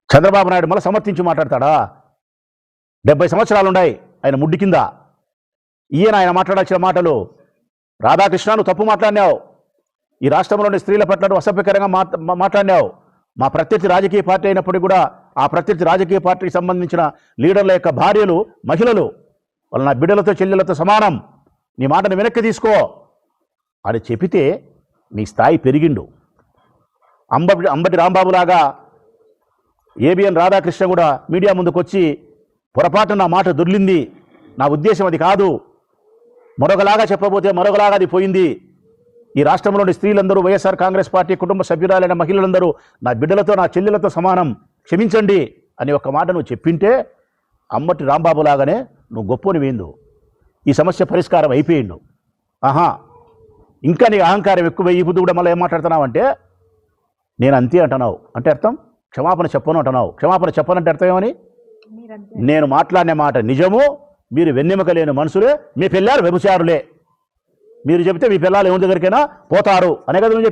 చంద్రబాబు నాయుడు మళ్ళీ సమర్థించి మాట్లాడతాడా? 70 సంవత్సరాలున్నాయి ఆయన ముడ్డి కింద. ఆయన మాట్లాడాల్సిన మాటలు, రాధాకృష్ణ నువ్వు తప్పు మాట్లాడినావు, ఈ రాష్ట్రంలోని స్త్రీల పట్ల అసభ్యకరంగా మాట్లాడినావు. మా ప్రత్యర్థి రాజకీయ పార్టీ అయినప్పటికీ కూడా ఆ ప్రత్యర్థి రాజకీయ పార్టీకి సంబంధించిన లీడర్ల యొక్క భార్యలు, మహిళలు, వాళ్ళు నా బిడ్డలతో చెల్లెలతో సమానం, నీ మాటను వెనక్కి తీసుకో అని చెప్పితే నీ స్థాయి పెరిగిండు. అంబటి రాంబాబులాగా ఏబిఎన్ రాధాకృష్ణ కూడా మీడియా ముందుకు వచ్చి పొరపాటు నా మాట దొర్లింది, నా ఉద్దేశం అది కాదు, మరొకలాగా చెప్పబోతే మరొకలాగా అది పోయింది, ఈ రాష్ట్రంలోని స్త్రీలందరూ వైఎస్ఆర్ కాంగ్రెస్ పార్టీ కుటుంబ సభ్యురాలైన మహిళలందరూ నా బిడ్డలతో నా చెల్లెలతో సమానం, క్షమించండి అని ఒక మాట నువ్వు చెప్పింటే అంబటి రాంబాబులాగానే నువ్వు గొప్పని వేందు, ఈ సమస్య పరిష్కారం అయిపోయిండు. ఇంకా నీ అహంకారం ఎక్కువ ఈ బుద్ధి కూడా మళ్ళీ ఏం మాట్లాడుతున్నావు అంటే నేను అంతే అంటున్నావు అంటే అర్థం క్షమాపణ చెప్పను అంటున్నావు. క్షమాపణ చెప్పనంటే అర్థం ఏమని? నేను మాట్లాడిన మాట నిజము, మీరు వెన్నెముక లేని మనుషులే, మీ పిల్లలు వ్యభిచారులే, మీరు చెబితే మీ పిల్లలు ఎవరి దగ్గరికైనా పోతారు అనే కదా నువ్వు చెప్పి